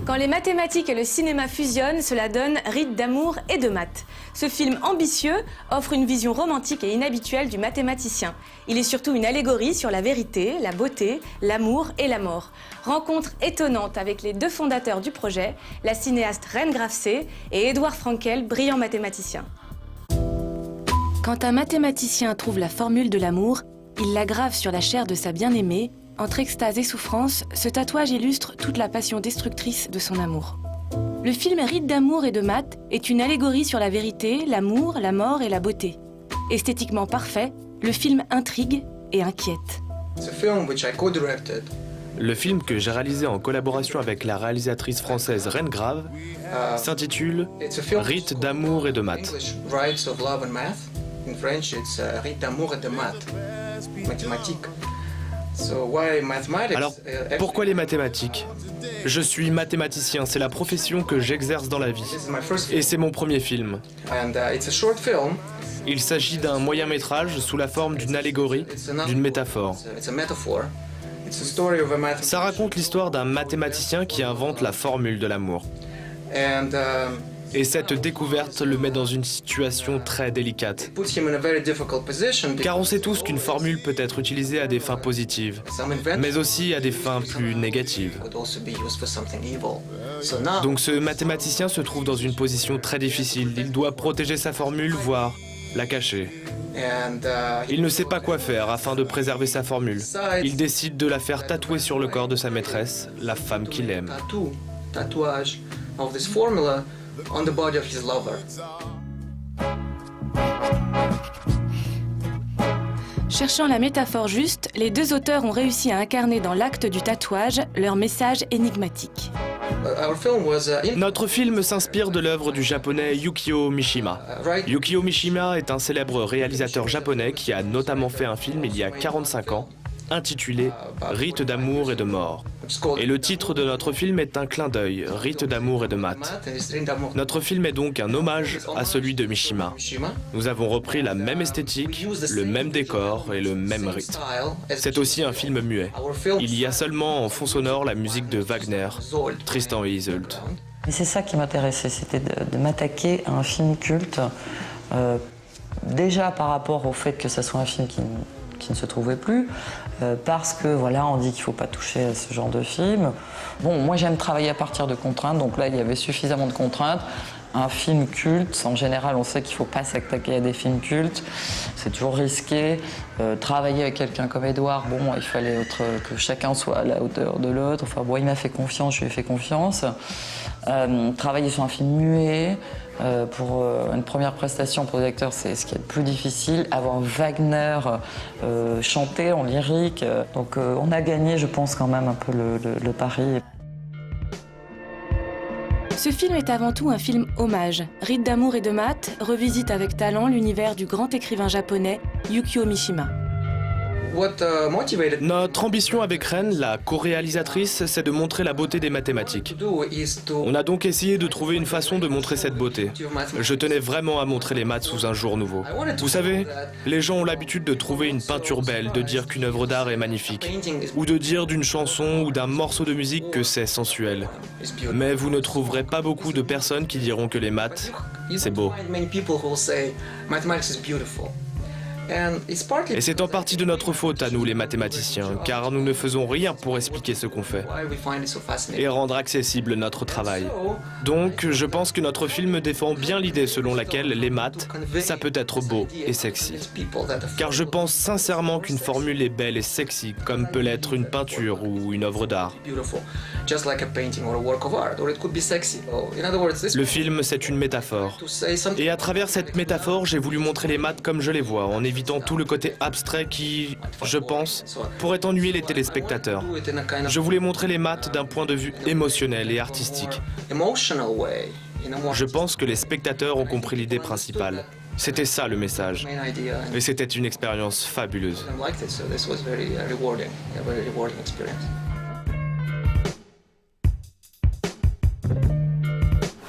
Quand les mathématiques et le cinéma fusionnent, cela donne Rites d'amour et de maths. Ce film ambitieux offre une vision romantique et inhabituelle du mathématicien. Il est surtout une allégorie sur la vérité, la beauté, l'amour et la mort. Rencontre étonnante avec les deux fondateurs du projet, la cinéaste Reine Grafsé et Édouard Frankel, brillant mathématicien. Quand un mathématicien trouve la formule de l'amour, il la grave sur la chair de sa bien-aimée. Entre extase et souffrance, ce tatouage illustre toute la passion destructrice de son amour. Le film Rites d'amour et de maths est une allégorie sur la vérité, l'amour, la mort et la beauté. Esthétiquement parfait, le film intrigue et inquiète. Le film que j'ai réalisé en collaboration avec la réalisatrice française Reine Grave s'intitule Rites d'amour et de maths. In French, it's Rites d'amour et de maths, mathématiques. Alors, pourquoi les mathématiques? Je suis mathématicien, c'est la profession que j'exerce dans la vie. Et c'est mon premier film. Il s'agit d'un moyen-métrage sous la forme d'une allégorie, d'une métaphore. Ça raconte l'histoire d'un mathématicien qui invente la formule de l'amour. Et cette découverte le met dans une situation très délicate. Car on sait tous qu'une formule peut être utilisée à des fins positives, mais aussi à des fins plus négatives. Donc ce mathématicien se trouve dans une position très difficile. Il doit protéger sa formule, voire la cacher. Il ne sait pas quoi faire afin de préserver sa formule. Il décide de la faire tatouer sur le corps de sa maîtresse, la femme qu'il aime. On the body of his lover. Cherchant la métaphore juste, les deux auteurs ont réussi à incarner dans l'acte du tatouage leur message énigmatique. Notre film s'inspire de l'œuvre du japonais Yukio Mishima. Yukio Mishima est un célèbre réalisateur japonais qui a notamment fait un film il y a 45 ans, intitulé Rites d'amour et de mort. Et le titre de notre film est un clin d'œil, Rites d'amour et de maths. Notre film est donc un hommage à celui de Mishima. Nous avons repris la même esthétique, le même décor et le même rite. C'est aussi un film muet. Il y a seulement en fond sonore la musique de Wagner, Tristan et Isolde. Et c'est ça qui m'intéressait, c'était de m'attaquer à un film culte. Déjà par rapport au fait que ça soit un film qui ne se trouvait plus, parce que voilà, on dit qu'il ne faut pas toucher à ce genre de film. Bon, moi j'aime travailler à partir de contraintes, donc là il y avait suffisamment de contraintes. Un film culte, en général on sait qu'il ne faut pas s'attaquer à des films cultes, c'est toujours risqué. Travailler avec quelqu'un comme Édouard, bon, il fallait que chacun soit à la hauteur de l'autre. Enfin bon, il m'a fait confiance, je lui ai fait confiance. Travailler sur un film muet, pour une première prestation pour des acteurs, c'est ce qui est le plus difficile. Avoir Wagner chanter en lyrique, donc on a gagné, je pense, quand même un peu le pari. Ce film est avant tout un film hommage. Rites d'amour et de maths revisite avec talent l'univers du grand écrivain japonais Yukio Mishima. Notre ambition avec Reine, la co-réalisatrice, c'est de montrer la beauté des mathématiques. On a donc essayé de trouver une façon de montrer cette beauté. Je tenais vraiment à montrer les maths sous un jour nouveau. Vous savez, les gens ont l'habitude de trouver une peinture belle, de dire qu'une œuvre d'art est magnifique, ou de dire d'une chanson ou d'un morceau de musique que c'est sensuel. Mais vous ne trouverez pas beaucoup de personnes qui diront que les maths, c'est beau. Et c'est en partie de notre faute à nous les mathématiciens, car nous ne faisons rien pour expliquer ce qu'on fait et rendre accessible notre travail. Donc je pense que notre film défend bien l'idée selon laquelle les maths, ça peut être beau et sexy. Car je pense sincèrement qu'une formule est belle et sexy, comme peut l'être une peinture ou une œuvre d'art. Le film, c'est une métaphore. Et à travers cette métaphore, j'ai voulu montrer les maths comme je les vois, en évitant tout le côté abstrait qui, je pense, pourrait ennuyer les téléspectateurs. Je voulais montrer les maths d'un point de vue émotionnel et artistique. Je pense que les spectateurs ont compris l'idée principale. C'était ça le message. Et c'était une expérience fabuleuse.